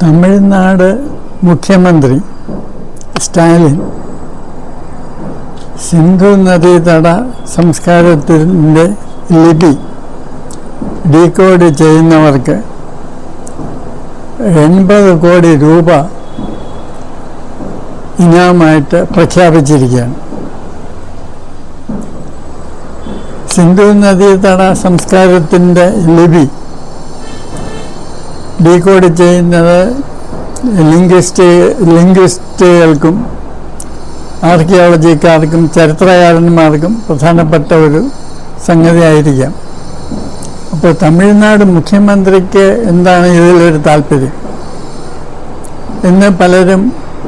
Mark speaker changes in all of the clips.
Speaker 1: തമിഴ്നാട് മുഖ്യമന്ത്രി സ്റ്റാലിൻ സിന്ധു നദീതട സംസ്കാരത്തിൻ്റെ ലിപി ഡീകോഡ് ചെയ്യുന്നവർക്ക് 80 കോടി രൂപ ഇനാമായിട്ട് പ്രഖ്യാപിച്ചിരിക്കുകയാണ്. സിന്ധു നദീതട സംസ്കാരത്തിൻ്റെ ലിപി ഡീകോഡ് ചെയ്യുന്നത് ലിംഗ്വിസ്റ്റുകൾക്കും ആർക്കിയോളജിക്കാർക്കും ചരിത്രകാരന്മാർക്കും പ്രധാനപ്പെട്ട ഒരു സംഗതിയായിരിക്കാം. അപ്പോൾ തമിഴ്നാട് മുഖ്യമന്ത്രിക്ക് എന്താണ് ഇതിലൊരു താല്പര്യം എന്ന് പലരും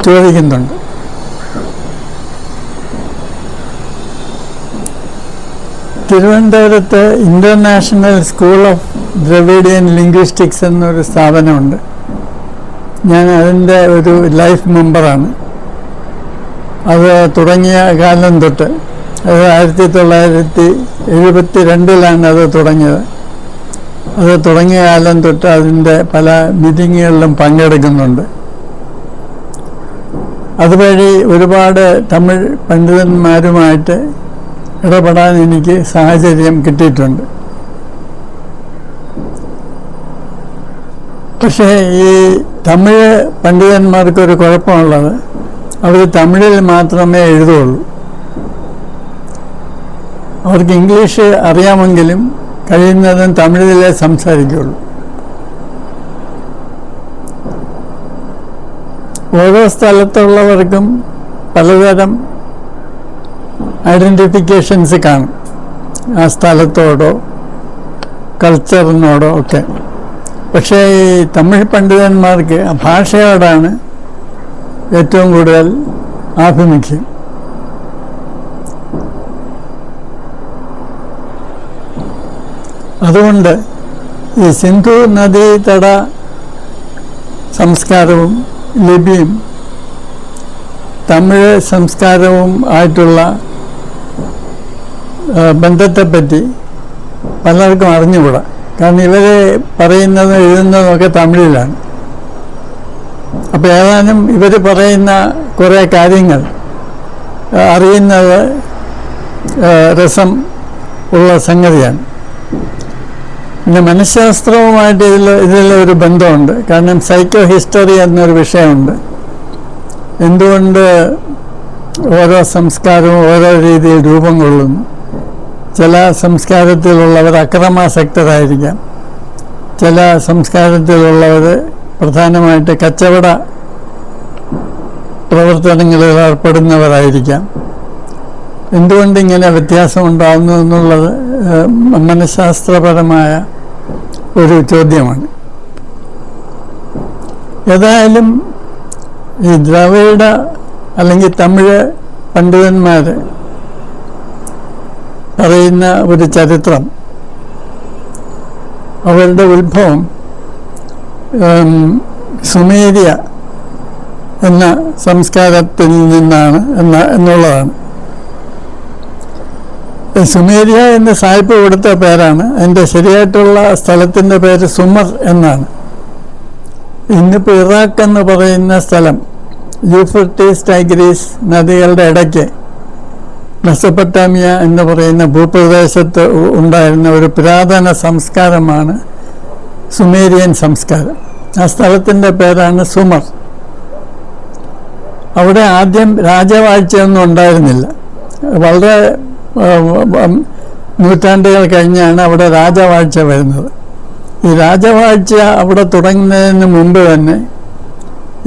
Speaker 1: ചോദിക്കുന്നുണ്ട്. തിരുവനന്തപുരത്ത് international school of Dravidian linguistics എന്നൊരു സ്ഥാപനമുണ്ട്. ഞാൻ അതിൻ്റെ ഒരു ലൈഫ് മെമ്പറാണ്. അത് തുടങ്ങിയ കാലം തൊട്ട്, അത് 1972 അത് തുടങ്ങിയത്. അത് തുടങ്ങിയ കാലം തൊട്ട് അതിൻ്റെ പല മീറ്റിങ്ങുകളിലും പങ്കെടുക്കുന്നുണ്ട്. അതുവഴി ഒരുപാട് തമിഴ് പണ്ഡിതന്മാരുമായിട്ട് ഇടപെടാൻ എനിക്ക് സാഹചര്യം കിട്ടിയിട്ടുണ്ട്. പക്ഷേ ഈ തമിഴ് പണ്ഡിതന്മാർക്കൊരു കുഴപ്പമുള്ളത്, അവർ തമിഴിൽ മാത്രമേ എഴുതുള്ളൂ. അവർക്ക് ഇംഗ്ലീഷ് അറിയാമെങ്കിലും കഴിയുന്നതും തമിഴിലേ സംസാരിക്കുകയുള്ളൂ. ഓരോ സ്ഥലത്തുള്ളവർക്കും പലതരം ഐഡൻറ്റിഫിക്കേഷൻസ് കാണും, ആ സ്ഥലത്തോടോ കൾച്ചറിനോടോ ഒക്കെ. പക്ഷേ ഈ തമിഴ് പണ്ഡിതന്മാർക്ക് ആ ഭാഷയോടാണ് ഏറ്റവും കൂടുതൽ ആഭിമുഖ്യം. അതുകൊണ്ട് ഈ സിന്ധു നദീതട സംസ്കാരവും ലിപിയും തമിഴ് സംസ്കാരവും ആയിട്ടുള്ള ബന്ധത്തെപ്പറ്റി പലർക്കും അറിഞ്ഞുകൂടാ. കാരണം ഇവർ പറയുന്നതും എഴുതുന്നതുമൊക്കെ തമിഴിലാണ്. അപ്പോൾ ഏതാനും ഇവർ പറയുന്ന കുറേ കാര്യങ്ങൾ അറിയുന്നത് രസം ഉള്ള സംഗതിയാണ്. പിന്നെ മനഃശാസ്ത്രവുമായിട്ട് ഇതിലൊരു ബന്ധമുണ്ട്. കാരണം സൈക്കോ ഹിസ്റ്ററി എന്നൊരു വിഷയമുണ്ട്. എന്തുകൊണ്ട് ഓരോ സംസ്കാരവും ഓരോ രീതിയിൽ രൂപം കൊള്ളുന്നു. ചില സംസ്കാരത്തിലുള്ളവർ അക്രമാസക്തരായിരിക്കാം, ചില സംസ്കാരത്തിലുള്ളവർ പ്രധാനമായിട്ട് കച്ചവട പ്രവർത്തനങ്ങളിൽ ഏർപ്പെടുന്നവരായിരിക്കാം. എന്തുകൊണ്ടിങ്ങനെ വ്യത്യാസം ഉണ്ടാകുന്നു എന്നുള്ളത് മനഃശാസ്ത്രപരമായ ഒരു ചോദ്യമാണ്. ഏതായാലും ഈ ദ്രാവിഡ അല്ലെങ്കിൽ തമിഴ് പണ്ഡിതന്മാർ പറയുന്ന ഒരു ചരിത്രം, അവരുടെ ഉത്ഭവം സുമേരിയ എന്ന സംസ്കാരത്തിൽ നിന്നാണ് എന്നുള്ളതാണ്. സുമേരിയ എന്ന് സായിപ്പ് കൊടുത്ത പേരാണ്. അതിൻ്റെ ശരിയായിട്ടുള്ള സ്ഥലത്തിൻ്റെ പേര് സുമർ എന്നാണ്. ഇന്നിപ്പോൾ ഇറാഖ് എന്ന് പറയുന്ന സ്ഥലം യൂഫ്രട്ടീസ് ടൈഗ്രീസ് നദികളുടെ ഇടയ്ക്ക് മെസൊപ്പൊട്ടാമിയ എന്ന് പറയുന്ന ഭൂപ്രദേശത്ത് ഉണ്ടായിരുന്ന ഒരു പുരാതന സംസ്കാരമാണ് സുമേരിയൻ സംസ്കാരം. ആ സ്ഥലത്തിൻ്റെ പേരാണ് സുമർ. അവിടെ ആദ്യം രാജവാഴ്ചയൊന്നും ഉണ്ടായിരുന്നില്ല. വളരെ നൂറ്റാണ്ടുകൾ കഴിഞ്ഞാണ് അവിടെ രാജവാഴ്ച വരുന്നത്. ഈ രാജവാഴ്ച അവിടെ തുടങ്ങുന്നതിന് മുമ്പ് തന്നെ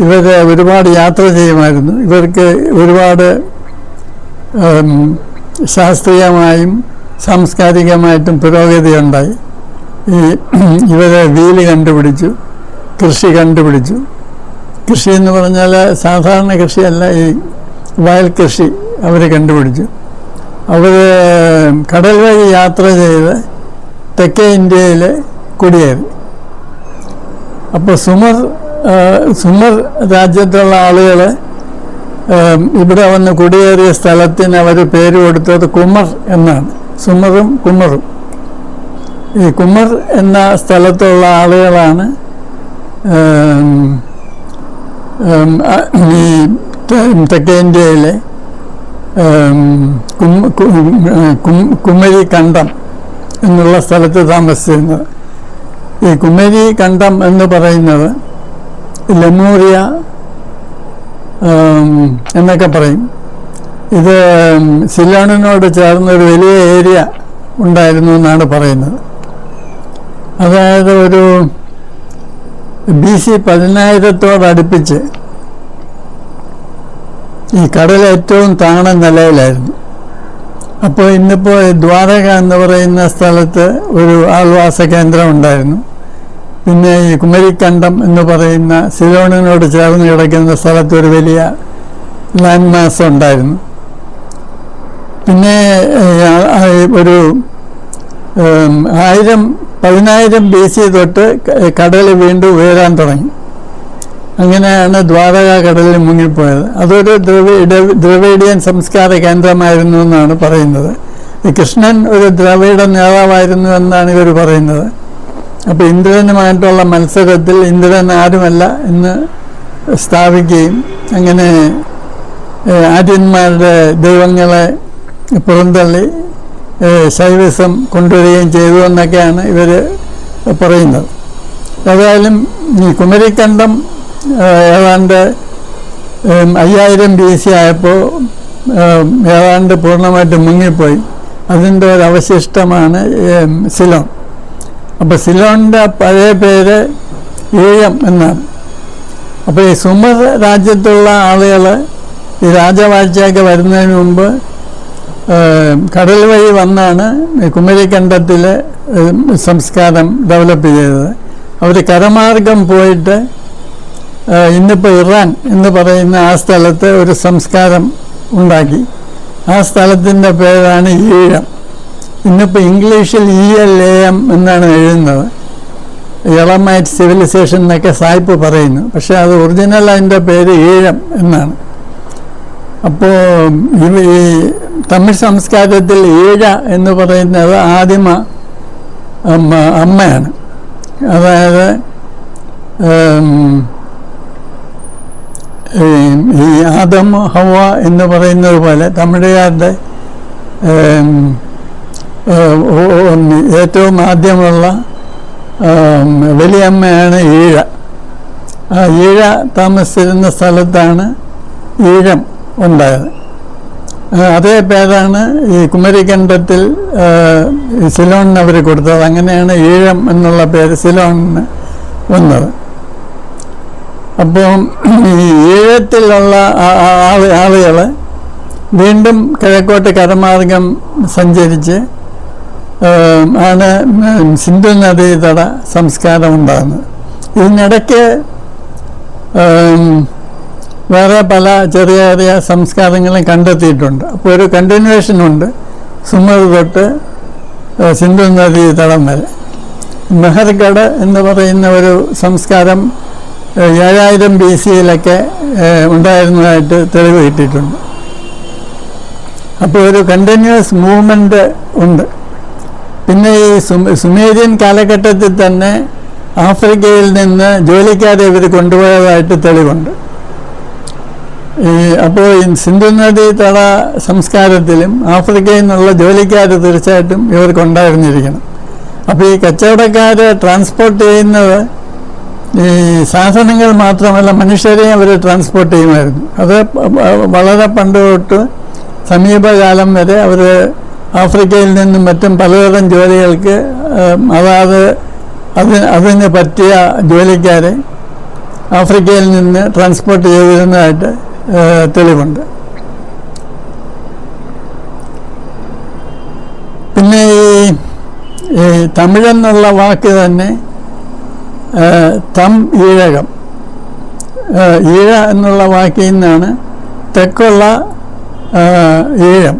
Speaker 1: ഇവർ ഒരുപാട് യാത്ര ചെയ്യുമായിരുന്നു. ഇവർക്ക് ഒരുപാട് ശാസ്ത്രീയമായും സാംസ്കാരികമായിട്ടും പുരോഗതി ഉണ്ടായി. ഇവർ വീല് കണ്ടുപിടിച്ചു, കൃഷി കണ്ടുപിടിച്ചു. കൃഷി എന്ന് പറഞ്ഞാൽ സാധാരണ കൃഷിയല്ല, ഈ വയൽ കൃഷി അവർ കണ്ടുപിടിച്ചു. അവർ കടൽ വഴി യാത്ര ചെയ്ത് തെക്കേ ഇന്ത്യയിൽ കുടിയേറി. അപ്പോൾ സുമർ രാജ്യത്തുള്ള ആളുകൾ ഇവിടെ വന്ന് കുടിയേറിയ സ്ഥലത്തിന് അവർ പേര് കൊടുത്തത് കുമർ എന്നാണ്. സുമറും കുമറും. ഈ കുമർ എന്ന സ്ഥലത്തുള്ള ആളുകളാണ് ഈ തെക്കേ ഇന്ത്യയിലെ കുമരി കണ്ടം എന്നുള്ള സ്ഥലത്ത് താമസിച്ചിരുന്നത്. ഈ കുമരി കണ്ടം എന്ന് പറയുന്നത് ലെമൂറിയ എന്നൊക്കെ പറയും. ഇത് സിലോണിനോട് ചേർന്നൊരു വലിയ ഏരിയ ഉണ്ടായിരുന്നു എന്നാണ് പറയുന്നത്. അതായത് ഒരു BC 10,000-ഓടടുപ്പിച്ച് ഈ കടൽ ഏറ്റവും താണ നിലയിലായിരുന്നു. അപ്പോൾ ഇന്നിപ്പോൾ ദ്വാരക എന്ന് പറയുന്ന സ്ഥലത്ത് ഒരു ആൾവാസ കേന്ദ്രം ഉണ്ടായിരുന്നു. പിന്നെ ഈ കുമരിക്കണ്ടം എന്ന് പറയുന്ന സിലോണിനോട് ചേർന്ന് കിടക്കുന്ന സ്ഥലത്ത് ഒരു വലിയ ലാൻഡ് മാസ് ഉണ്ടായിരുന്നു. പിന്നെ ഒരു 10,000 BC തൊട്ട് കടൽ വീണ്ടും ഉയരാൻ തുടങ്ങി. അങ്ങനെയാണ് ദ്വാരക കടലിൽ മുങ്ങിപ്പോയത്. അതൊരു ദ്രവിഡിയൻ സംസ്കാര കേന്ദ്രമായിരുന്നു എന്നാണ് പറയുന്നത്. കൃഷ്ണൻ ഒരു ദ്രവിഡ നേതാവായിരുന്നു എന്നാണ് ഇവർ പറയുന്നത്. അപ്പോൾ ഇന്ദ്രനുമായിട്ടുള്ള മത്സരത്തിൽ ഇന്ദ്രൻ ആരുമല്ല എന്ന് സ്ഥാപിക്കുകയും അങ്ങനെ ആര്യന്മാരുടെ ദൈവങ്ങളെ പുറന്തള്ളി ശൈവിസം കൊണ്ടുവരികയും ചെയ്തു എന്നൊക്കെയാണ് ഇവർ പറയുന്നത്. ഏതായാലും ഈ കുമരിക്കണ്ടം ഏതാണ്ട് 5000 BC ആയപ്പോൾ ഏതാണ്ട് പൂർണ്ണമായിട്ട് മുങ്ങിപ്പോയി. അതിൻ്റെ ഒരു അവശിഷ്ടമാണ് സിലോൺ. അപ്പോൾ സിലോണിൻ്റെ പഴയ പേര് ഈഴം എന്നാണ്. അപ്പോൾ ഈ സുമർ രാജ്യത്തുള്ള ആളുകൾ ഈ രാജവാഴ്ചയൊക്കെ വരുന്നതിന് മുമ്പ് കടൽ വഴി വന്നാണ് കുമരിക്കണ്ടത്തിലെ സംസ്കാരം ഡെവലപ്പ് ചെയ്തത്. അവർ കരമാർഗം പോയിട്ട് ഇന്നിപ്പോൾ ഇറാൻ എന്ന് പറയുന്ന ആ സ്ഥലത്ത് ഒരു സംസ്കാരം ഉണ്ടാക്കി. ആ സ്ഥലത്തിൻ്റെ പേരാണ് ഈഴം. ഇന്നിപ്പോൾ ഇംഗ്ലീഷിൽ ELAM എന്നാണ് എഴുതുന്നത്. എളമൈറ്റ് സിവിലൈസേഷൻ എന്നൊക്കെ സായിപ്പ് പറയുന്നു. പക്ഷേ അത് ഒറിജിനൽ അതിൻ്റെ പേര് ഈഴം എന്നാണ്. അപ്പോൾ ഈ തമിഴ് സംസ്കാരത്തിൽ ഈഴ എന്ന് പറയുന്നത് ആദിമ അമ്മയാണ്. അതായത് ഈ ആദം ഹവ എന്ന് പറയുന്നത് പോലെ തമിഴുകാരുടെ ഏറ്റവും ആദ്യമുള്ള വലിയമ്മയാണ് ഈഴ. ആ ഈഴ താമസിച്ചിരുന്ന സ്ഥലത്താണ് ഈഴം ഉണ്ടായത്. അതേ പേരാണ് ഈ കുമരിക്കണ്ടത്തിൽ സിലോണിന് അവർ കൊടുത്തത്. അങ്ങനെയാണ് ഈഴം എന്നുള്ള പേര് സിലോണിന് വന്നത്. അപ്പോൾ ഈ ഈഴത്തിലുള്ള ആളുകൾ വീണ്ടും കിഴക്കോട്ട് കരമാർഗം സഞ്ചരിച്ച് ആണ് സിന്ധു നദീതട സംസ്കാരം ഉണ്ടാകുന്നത്. ഇതിനിടയ്ക്ക് വേറെ പല ചെറിയ ചെറിയ സംസ്കാരങ്ങളും കണ്ടെത്തിയിട്ടുണ്ട്. അപ്പോൾ ഒരു കണ്ടിന്യൂവേഷനുണ്ട് സുമർ തൊട്ട് സിന്ധു നദീതടം വരെ. മെഹർഗഡ് എന്ന് പറയുന്ന ഒരു സംസ്കാരം 7000 BC-യിലൊക്കെ ഉണ്ടായിരുന്നതായിട്ട് തെളിവ് കിട്ടിയിട്ടുണ്ട്. അപ്പോൾ ഒരു കണ്ടിന്യൂസ് മൂവ്മെൻ്റ് ഉണ്ട്. പിന്നെ ഈ സുമേരിയൻ കാലഘട്ടത്തിൽ തന്നെ ആഫ്രിക്കയിൽ നിന്ന് ജോലിക്കാരെ ഇവർ കൊണ്ടുപോയതായിട്ട് തെളിവുണ്ട്. അപ്പോൾ ഈ സിന്ധു നദീ തട സംസ്കാരത്തിലും ആഫ്രിക്കയിൽ നിന്നുള്ള ജോലിക്കാർ തീർച്ചയായിട്ടും ഇവർക്കുണ്ടായിരുന്നിരിക്കണം. അപ്പോൾ ഈ കച്ചവടക്കാർ ട്രാൻസ്പോർട്ട് ചെയ്യുന്നത് ഈ സാധനങ്ങൾ മാത്രമല്ല മനുഷ്യരെയും അവർ ട്രാൻസ്പോർട്ട് ചെയ്യുമായിരുന്നു. അത് വളരെ പണ്ട് തൊട്ട് സമീപകാലം വരെ അവർ ആഫ്രിക്കയിൽ നിന്നും മറ്റും പലതരം ജോലികൾക്ക് അതിന് പറ്റിയ ജോലിക്കാരെ ആഫ്രിക്കയിൽ നിന്ന് ട്രാൻസ്പോർട്ട് ചെയ്തിരുന്നതായിട്ട് തെളിവുണ്ട്. പിന്നെ ഈ തമിഴെന്നുള്ള വാക്ക് തന്നെ ഈഴകം, ഈഴ എന്നുള്ള വാക്കിൽ നിന്നാണ് തെക്കുള്ള ഈഴം,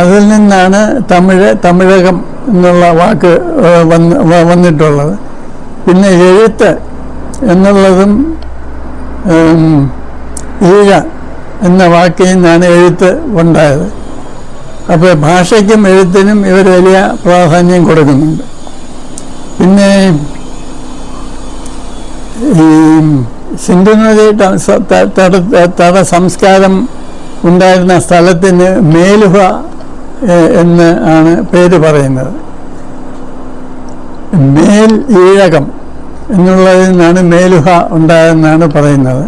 Speaker 1: അതിൽ നിന്നാണ് തമിഴകം എന്നുള്ള വാക്ക് വന്നിട്ടുള്ളത്. പിന്നെ എഴുത്ത് എന്നുള്ളതും ഈഴ എന്ന വാക്കിൽ നിന്നാണ് എഴുത്ത് ഉണ്ടായത്. അപ്പോൾ ഭാഷയ്ക്കും എഴുത്തിനും ഇവർ വലിയ പ്രാധാന്യം കൊടുക്കുന്നുണ്ട്. പിന്നെ ഈ സിന്ധു നദി തട സംസ്കാരം ഉണ്ടായിരുന്ന സ്ഥലത്തിന് മേലുഹ എന്ന് ആണ് പേര് പറയുന്നത്. മേൽ ഈഴകം എന്നുള്ളതിൽ നിന്നാണ് മേലുഹ ഉണ്ടായതെന്നാണ് പറയുന്നത്.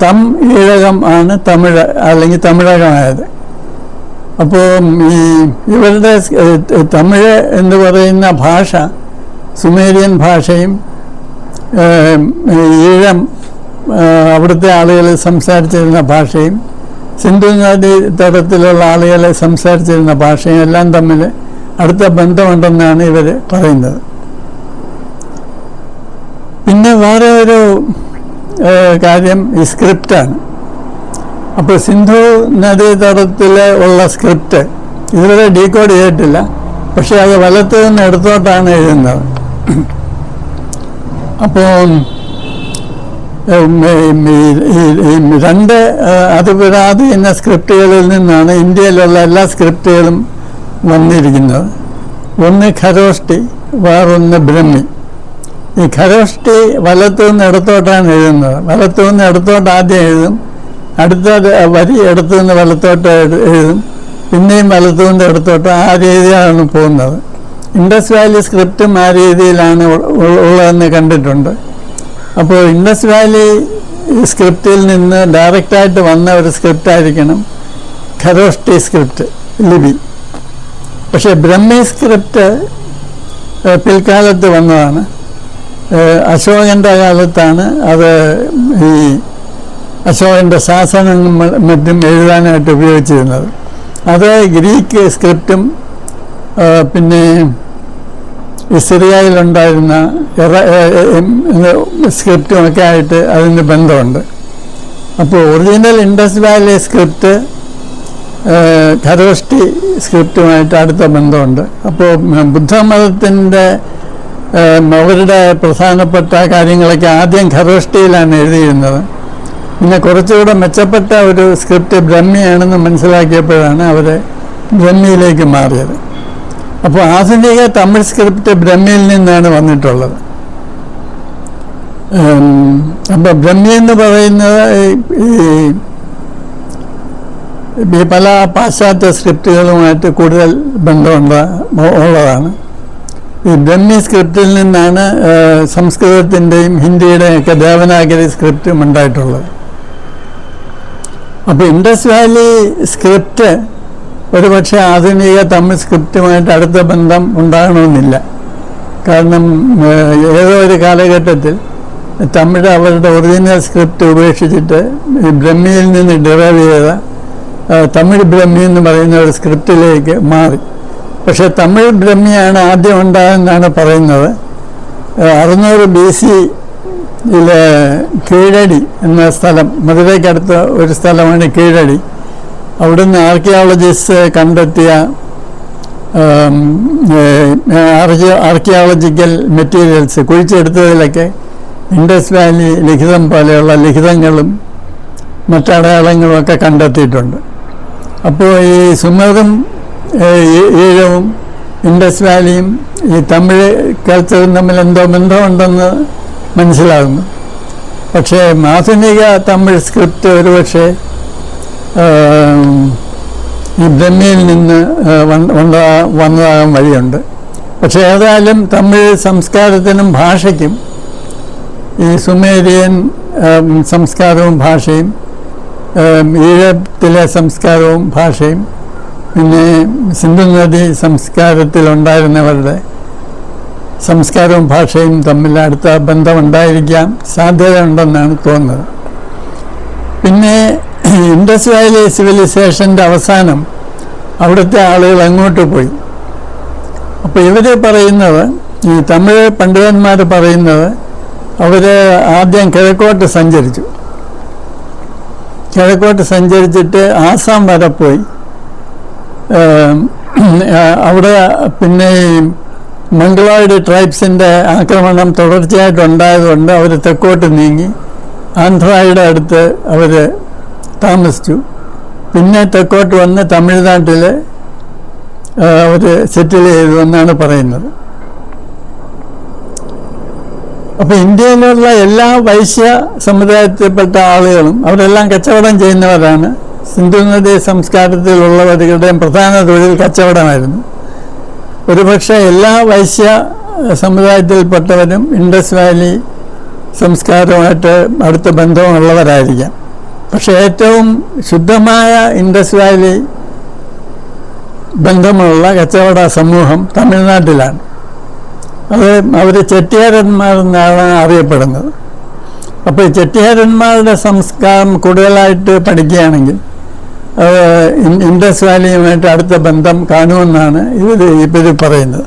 Speaker 1: തം ഈഴകം ആണ് തമിഴ് അല്ലെങ്കിൽ തമിഴകമായത്. അപ്പോൾ ഇവരുടെ തമിഴ് എന്ന് പറയുന്ന ഭാഷ സുമേരിയൻ ഭാഷയും ഈഴം അവിടുത്തെ ആളുകൾ സംസാരിച്ചിരുന്ന ഭാഷയും സിന്ധു നദി തടത്തിലുള്ള ആളുകൾ സംസാരിച്ചിരുന്ന ഭാഷയും എല്ലാം തമ്മിൽ അടുത്ത ബന്ധമുണ്ടെന്നാണ് ഇവർ പറയുന്നത്. പിന്നെ വേറെ ഒരു കാര്യം ഈ സ്ക്രിപ്റ്റാണ്. അപ്പോൾ സിന്ധു നദീതടത്തിൽ ഉള്ള സ്ക്രിപ്റ്റ് ഇതുവരെ ഡീകോഡ് ചെയ്തിട്ടില്ല. പക്ഷെ അത് വലത്ത് നിന്ന് എടുത്തോട്ടാണ് എഴുതുന്നത്. അപ്പോൾ രണ്ട് അതിപുരാതന സ്ക്രിപ്റ്റുകളിൽ നിന്നാണ് ഇന്ത്യയിലുള്ള എല്ലാ സ്ക്രിപ്റ്റുകളും വന്നിരിക്കുന്നത്. ഒന്ന് ഖരോഷ്ടി, വേറൊന്ന് ബ്രഹ്മി. ഈ ഖരോഷ്ടി വലത്തു നിന്ന് ഇടത്തോട്ടാണ് എഴുതുന്നത്. വലത്തു നിന്ന് ഇടത്തോട്ട് ആദ്യം എഴുതും, അടുത്ത വരി ഇടത്തു നിന്ന് വലത്തോട്ട് എഴുതും, പിന്നെയും വലത്തു നിന്ന് ഇടത്തോട്ട്. ആ രീതിയിലാണ് പോകുന്നത്. ഇൻഡസ് വാലി സ്ക്രിപ്റ്റും ആ രീതിയിലാണ് ഉള്ളതെന്ന് കണ്ടിട്ടുണ്ട്. അപ്പോൾ ഇൻഡസ് വാലി സ്ക്രിപ്റ്റിൽ നിന്ന് ഡയറക്റ്റായിട്ട് വന്ന ഒരു സ്ക്രിപ്റ്റായിരിക്കണം ഖരോഷ്ടി സ്ക്രിപ്റ്റ്, ലിപി. പക്ഷേ ബ്രഹ്മി സ്ക്രിപ്റ്റ് പിൽക്കാലത്ത് വന്നതാണ്. അശോകൻ്റെ കാലത്താണ് അത് ഈ അശോകൻ്റെ ശാസനങ്ങൾ മറ്റും എഴുതാനായിട്ട് ഉപയോഗിച്ചിരുന്നത്. അത് ഗ്രീക്ക് സ്ക്രിപ്റ്റും പിന്നെ സിറിയയിലുണ്ടായിരുന്ന സ്ക്രിപ്റ്റും ഒക്കെ ആയിട്ട് അതിന് ബന്ധമുണ്ട്. അപ്പോൾ original Indus Valley script Kharosthi സ്ക്രിപ്റ്റുമായിട്ട് അടുത്ത ബന്ധമുണ്ട്. അപ്പോൾ ബുദ്ധമതത്തിൻ്റെ അവരുടെ പ്രധാനപ്പെട്ട കാര്യങ്ങളൊക്കെ ആദ്യം ഖരോഷ്ടിയിലാണ് എഴുതിയിരുന്നത്. പിന്നെ കുറച്ചുകൂടെ മെച്ചപ്പെട്ട ഒരു സ്ക്രിപ്റ്റ് ബ്രഹ്മിയാണെന്ന് മനസ്സിലാക്കിയപ്പോഴാണ് അവർ ബ്രഹ്മിയിലേക്ക് മാറിയത്. അപ്പോൾ ആധുനിക തമിഴ് സ്ക്രിപ്റ്റ് ബ്രഹ്മിയിൽ നിന്നാണ് വന്നിട്ടുള്ളത്. അപ്പോൾ ബ്രഹ്മി എന്ന് പറയുന്നത് ഈ പല പാശ്ചാത്യ സ്ക്രിപ്റ്റുകളുമായിട്ട് കൂടുതൽ ബന്ധമുള്ളതാണ്. ഈ ബ്രഹ്മി സ്ക്രിപ്റ്റിൽ നിന്നാണ് സംസ്കൃതത്തിൻ്റെയും ഹിന്ദിയുടെയും ഒക്കെ ദേവനാഗരി സ്ക്രിപ്റ്റും ഉണ്ടായിട്ടുള്ളത്. അപ്പോൾ ഇൻഡസ് വാലി സ്ക്രിപ്റ്റ് ഒരുപക്ഷെ ആധുനിക തമിഴ് സ്ക്രിപ്റ്റുമായിട്ട് അടുത്ത ബന്ധം ഉണ്ടാകണമെന്നില്ല. കാരണം ഏതോ ഒരു കാലഘട്ടത്തിൽ തമിഴ് അവരുടെ ഒറിജിനൽ സ്ക്രിപ്റ്റ് ഉപേക്ഷിച്ചിട്ട് ബ്രഹ്മിയിൽ നിന്ന് ഡിറൈവ് ചെയ്ത തമിഴ് ബ്രഹ്മി എന്ന് പറയുന്ന ഒരു സ്ക്രിപ്റ്റിലേക്ക് മാറി. പക്ഷേ തമിഴ് ബ്രഹ്മിയാണ് ആദ്യം ഉണ്ടായെന്നാണ് പറയുന്നത്. 600 BC കീഴടി എന്ന സ്ഥലം, മധുരയ്ക്കടുത്ത ഒരു സ്ഥലമാണ് കീഴടി. അവിടുന്ന് ആർക്കിയോളജിസ്റ്റ് കണ്ടെത്തിയ ആർക്കിയോളജിക്കൽ മെറ്റീരിയൽസ് കുഴിച്ചെടുത്തതിലൊക്കെ ഇൻഡസ് വാലി ലിഖിതം പോലെയുള്ള ലിഖിതങ്ങളും മറ്റടയാളങ്ങളും ഒക്കെ കണ്ടെത്തിയിട്ടുണ്ട്. അപ്പോൾ ഈ സുമറും ഈഴവും ഇൻഡസ് വാലിയും ഈ തമിഴ് കൾച്ചറും തമ്മിൽ എന്തോ ബന്ധമുണ്ടെന്ന് മനസ്സിലാകുന്നു. പക്ഷേ ആധുനിക തമിഴ് സ്ക്രിപ്റ്റ് ഒരുപക്ഷെ ഈ ബ്രഹ്മിയിൽ നിന്ന് വന്നതാകാൻ വഴിയുണ്ട്. പക്ഷേ ഏതായാലും തമിഴ് സംസ്കാരത്തിനും ഭാഷയ്ക്കും ഈ സുമേരിയൻ സംസ്കാരവും ഭാഷയും ഈഴത്തിലെ സംസ്കാരവും ഭാഷയും പിന്നെ സിന്ധു നദി സംസ്കാരത്തിലുണ്ടായിരുന്നവരുടെ സംസ്കാരവും ഭാഷയും തമ്മിൽ അടുത്ത ബന്ധമുണ്ടായിരിക്കാൻ സാധ്യതയുണ്ടെന്നാണ് തോന്നുന്നത്. പിന്നെ ഇൻഡസ് വാലി സിവിലൈസേഷൻ്റെ അവസാനം അവിടുത്തെ ആളുകൾ അങ്ങോട്ട് പോയി. അപ്പോൾ ഇവർ പറയുന്നത്, ഈ തമിഴ് പണ്ഡിതന്മാർ പറയുന്നത്, അവർ ആദ്യം കിഴക്കോട്ട് സഞ്ചരിച്ചിട്ട് ആസാം വരെ പോയി. അവിടെ പിന്നെ മംഗളോയിഡ് ട്രൈബ്സിൻ്റെ ആക്രമണം തുടർച്ചയായിട്ടുണ്ടായതുകൊണ്ട് അവർ തെക്കോട്ട് നീങ്ങി ആന്ധ്രയുടെ അടുത്ത് അവർ താമസിച്ചു. പിന്നെ തെക്കോട്ട് വന്ന് തമിഴ്നാട്ടിൽ അവർ സെറ്റിൽ ചെയ്തു എന്നാണ് പറയുന്നത്. അപ്പോൾ ഇന്ത്യയിലുള്ള എല്ലാ വൈശ്യ സമുദായത്തിൽപ്പെട്ട ആളുകളും അവരെല്ലാം കച്ചവടം ചെയ്യുന്നവരാണ്. സിന്ധു നദി സംസ്കാരത്തിലുള്ളവരുടെയും പ്രധാന തൊഴിൽ കച്ചവടമായിരുന്നു. ഒരുപക്ഷെ എല്ലാ വൈശ്യ സമുദായത്തിൽപ്പെട്ടവരും ഇൻഡസ് വാലി സംസ്കാരവുമായിട്ട് അടുത്ത ബന്ധമുള്ളവരായിരിക്കാം. പക്ഷേ ഏറ്റവും ശുദ്ധമായ ഇൻഡസ് വാലി ബന്ധമുള്ള കച്ചവട സമൂഹം തമിഴ്നാട്ടിലാണ്. അത് അവർ ചെട്ടിയാരന്മാരെന്നാണ് അറിയപ്പെടുന്നത്. അപ്പോൾ ചെട്ടിയാരന്മാരുടെ സംസ്കാരം കൂടുതലായിട്ട് പഠിക്കുകയാണെങ്കിൽ ഇൻഡസ് വാലിയുമായിട്ട് അടുത്ത ബന്ധം കാണുമെന്നാണ് ഇവർ പറയുന്നത്.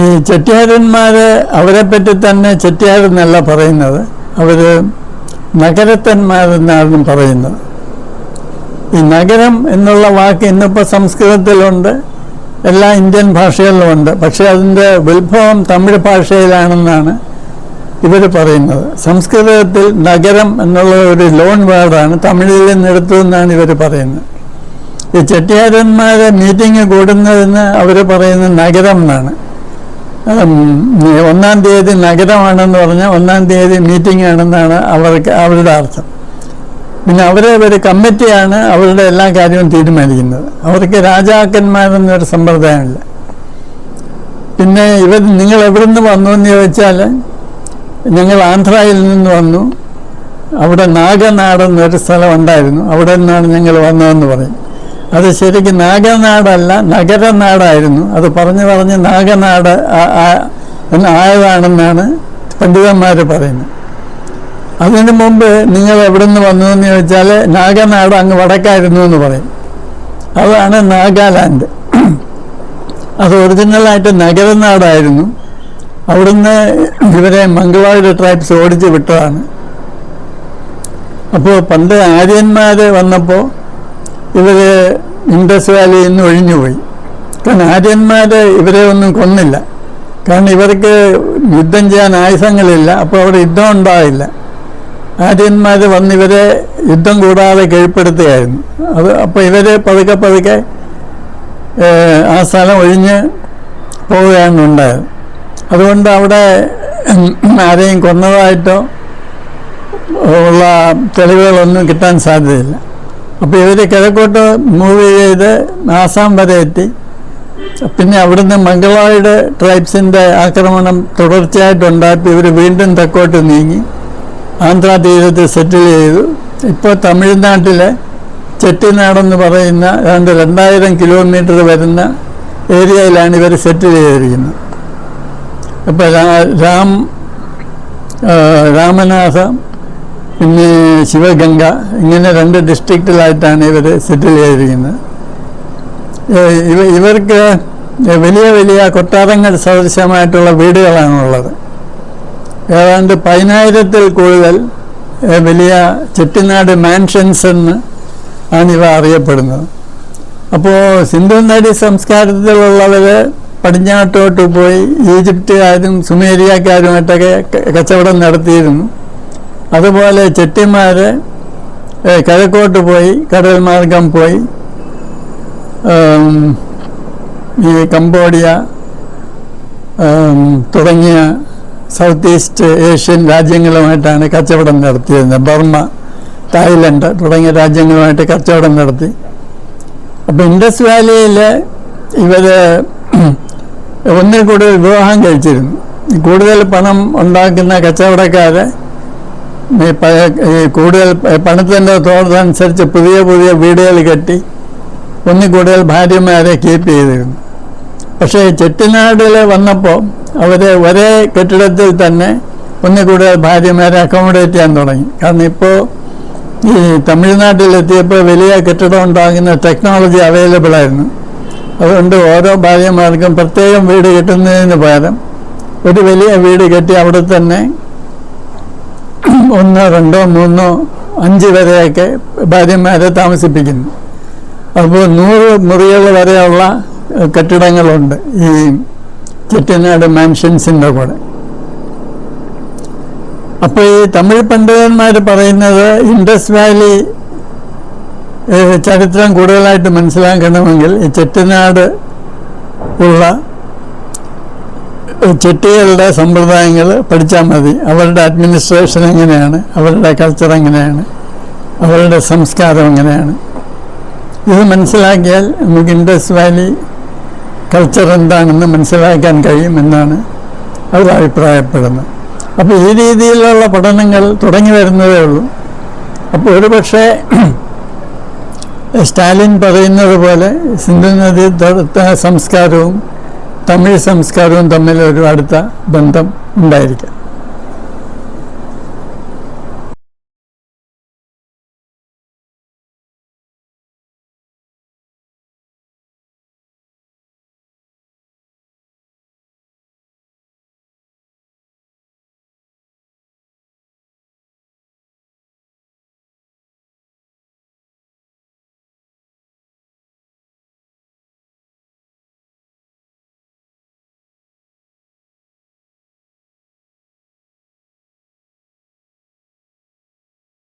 Speaker 1: ഈ ചെട്ടിയാരന്മാരെ അവരെപ്പറ്റി തന്നെ ചെട്ടിയാരെന്നല്ല പറയുന്നത്, അവർ നഗരത്തന്മാരെന്നാണ് പറയുന്നത്. ഈ നഗരം എന്നുള്ള വാക്ക് ഇന്നിപ്പോൾ സംസ്കൃതത്തിലുണ്ട്, എല്ലാ ഇന്ത്യൻ ഭാഷകളിലുമുണ്ട്. പക്ഷെ അതിൻ്റെ ഉത്ഭവം തമിഴ് ഭാഷയിലാണെന്നാണ് ഇവർ പറയുന്നത്. സംസ്കൃതത്തിൽ നഗരം എന്നുള്ള ഒരു ലോൺ വേർഡാണ് തമിഴിൽ നിന്നെടുത്തതെന്നാണ് ഇവർ പറയുന്നത്. ഈ ചെട്ടിയാരന്മാരെ മീറ്റിംഗ് കൂടുന്നതെന്ന് അവർ പറയുന്നത് നഗരം എന്നാണ്. 1-ാം തീയതി നഗരമാണെന്ന് പറഞ്ഞാൽ 1-ാം തീയതി മീറ്റിംഗ് ആണെന്നാണ് അവരുടെ അർത്ഥം. പിന്നെ ഒരു കമ്മിറ്റിയാണ് അവരുടെ എല്ലാ കാര്യവും തീരുമാനിക്കുന്നത്. അവർക്ക് രാജാക്കന്മാരെന്നൊരു സമ്പ്രദായമില്ല. പിന്നെ നിങ്ങൾ എവിടെ നിന്ന് വന്നു എന്ന് ചോദിച്ചാൽ ഞങ്ങൾ ആന്ധ്രയിൽ നിന്ന് വന്നു, അവിടെ നാഗനാടെന്നൊരു സ്ഥലം ഉണ്ടായിരുന്നു, അവിടെ നിന്നാണ് ഞങ്ങൾ വന്നതെന്ന് പറയും. അത് ശരിക്കും നാഗനാടല്ല, നഗരനാടായിരുന്നു. അത് പറഞ്ഞ് നാഗനാട് ആയതാണെന്നാണ് പണ്ഡിതന്മാർ പറയുന്നത്. അതിനു മുമ്പ് നിങ്ങൾ എവിടെ നിന്ന് വന്നു എന്ന് ചോദിച്ചാൽ നാഗനാട് അങ്ങ് വടക്കായിരുന്നു എന്ന് പറയും. അതാണ് നാഗാലാൻഡ്. അത് ഒറിജിനലായിട്ട് നഗരനാടായിരുന്നു. അവിടുന്ന് ഇവരെ മംഗളോയിഡ് ട്രൈബ്സ് ഓടിച്ച് വിട്ടതാണ്. അപ്പോൾ പണ്ട് ആര്യന്മാർ വന്നപ്പോൾ ഇവർ ഇൻഡസ് വാലിയിൽ നിന്ന് ഒഴിഞ്ഞുപോയി. കാരണം ആര്യന്മാർ ഇവരെ ഒന്നും കൊന്നില്ല. കാരണം ഇവർക്ക് യുദ്ധം ചെയ്യാൻ ആയുധങ്ങളില്ല. അപ്പോൾ അവിടെ യുദ്ധം ഉണ്ടാവില്ല. ആര്യന്മാർ വന്നിവരെ യുദ്ധം കൂടാതെ കീഴ്പ്പെടുത്തുകയായിരുന്നു. അപ്പോൾ ഇവർ പതുക്കെ ആ സ്ഥലം ഒഴിഞ്ഞ് പോവുകയാണ് ഉണ്ടായത്. അതുകൊണ്ട് അവിടെ ആരെയും കൊന്നതായിട്ടോ ഉള്ള തെളിവുകളൊന്നും കിട്ടാൻ സാധ്യതയില്ല. അപ്പോൾ ഇവർ കിഴക്കോട്ട് മൂവ് ചെയ്ത് ആസാം വരെ എത്തി. പിന്നെ അവിടുന്ന് മംഗളോയിഡ് ട്രൈബ്സിൻ്റെ ആക്രമണം തുടർച്ചയായിട്ടുണ്ടായപ്പോൾ ഇവർ വീണ്ടും തെക്കോട്ട് നീങ്ങി ആന്ധ്രാ തീരത്ത് സെറ്റിൽ ചെയ്തു. ഇപ്പോൾ തമിഴ്നാട്ടിലെ ചെട്ടിനാടെന്ന് പറയുന്ന ഏതാണ്ട് 2000 കിലോമീറ്റർ വരുന്ന ഏരിയയിലാണ് ഇവർ സെറ്റിൽ ചെയ്തിരിക്കുന്നത്. ഇപ്പോൾ രാമനാഥം പിന്നെ ശിവഗംഗ ഇങ്ങനെ 2 ഡിസ്ട്രിക്റ്റിലായിട്ടാണ് ഇവർ സെറ്റിൽ ചെയ്തിരിക്കുന്നത്. ഇവർക്ക് വലിയ വലിയ കൊട്ടാരങ്ങൾ സദൃശമായിട്ടുള്ള വീടുകളാണുള്ളത്. ഏതാണ്ട് 10,000-ൽ കൂടുതൽ വലിയ ചെട്ടിനാട് മാൻഷൻസ് എന്ന് ആണ് ഇവ അറിയപ്പെടുന്നത്. അപ്പോൾ സിന്ധു നദി സംസ്കാരത്തിലുള്ളവർ പടിഞ്ഞാട്ടോട്ട് പോയി ഈജിപ്തുകാരും സുമേരിയക്കാരുമായിട്ടൊക്കെ കച്ചവടം നടത്തിയിരുന്നു. അതുപോലെ ചെട്ടിമാർ കിഴക്കോട്ട് പോയി കടൽ മാർഗം പോയി ഈ കംബോഡിയ തുടങ്ങിയ സൗത്ത് ഈസ്റ്റ് ഏഷ്യൻ രാജ്യങ്ങളുമായിട്ടാണ് കച്ചവടം നടത്തിയിരുന്നത്. ബർമ്മ, തായ്ലൻഡ് തുടങ്ങിയ രാജ്യങ്ങളുമായിട്ട് കച്ചവടം നടത്തി. അപ്പോൾ ഇൻഡസ് വാലിയിൽ ഇവർ ഒന്നിൽ കൂടുതൽ വിവാഹം കഴിച്ചിരുന്നു. കൂടുതൽ പണം ഉണ്ടാക്കുന്ന കച്ചവടക്കാരെ കൂടുതൽ പണത്തിൻ്റെ തോതനുസരിച്ച് പുതിയ പുതിയ വീടുകൾ കെട്ടി ഒന്നിൽ കൂടുതൽ ഭാര്യമാരെ കീപ്പ് ചെയ്തിരുന്നു. പക്ഷേ ചെട്ടിനാടിൽ വന്നപ്പോൾ അവർ ഒരേ കെട്ടിടത്തിൽ തന്നെ ഒന്നിൽ കൂടുതൽ ഭാര്യമാരെ അക്കോമഡേറ്റ് ചെയ്യാൻ തുടങ്ങി. കാരണം ഇപ്പോൾ ഈ തമിഴ്നാട്ടിലെത്തിയപ്പോൾ വലിയ കെട്ടിടം ഉണ്ടാകുന്ന ടെക്നോളജി അവൈലബിൾ ആയിരുന്നു. അതുകൊണ്ട് ഓരോ ഭാര്യമാർക്കും പ്രത്യേകം വീട് കെട്ടുന്നതിന് പകരം ഒരു വലിയ വീട് കെട്ടി അവിടെ തന്നെ 1, 2, 3, 5 വരെയൊക്കെ ഭാര്യമാരെ താമസിപ്പിക്കുന്നു. അപ്പോൾ 100 മുറികൾ വരെയുള്ള കെട്ടിടങ്ങളുണ്ട് ഈ ചെട്ടിനാട് മാൻഷൻസിൻ്റെ കൂടെ. അപ്പോൾ ഈ തമിഴ് പണ്ഡിതന്മാർ പറയുന്നത് ഇൻഡസ് വാലി ചരിത്രം കൂടുതലായിട്ട് മനസ്സിലാക്കണമെങ്കിൽ ഈ ചെട്ടിനാട് ഉള്ള ചെട്ടികളുടെ സമ്പ്രദായങ്ങൾ പഠിച്ചാൽ മതി. അവരുടെ അഡ്മിനിസ്ട്രേഷൻ എങ്ങനെയാണ്, അവരുടെ കൾച്ചർ എങ്ങനെയാണ്, അവരുടെ സംസ്കാരം എങ്ങനെയാണ്. ഇത് മനസ്സിലാക്കിയാൽ നമുക്ക് ഇൻഡസ് വാലി കൾച്ചർ എന്താണെന്ന് മനസ്സിലാക്കാൻ കഴിയുമെന്നാണ് അവർ അഭിപ്രായപ്പെടുന്നത്. അപ്പോൾ ഈ രീതിയിലുള്ള പഠനങ്ങൾ തുടങ്ങി വരുന്നതേ ഉള്ളൂ. അപ്പോൾ ഒരു പക്ഷേ സ്റ്റാലിൻ പറയുന്നത് പോലെ സിന്ധു നദീ സംസ്കാരവും തമിഴ് സംസ്കാരവും തമ്മിൽ ഒരു അടുത്ത ബന്ധം ഉണ്ടായിരിക്കാം.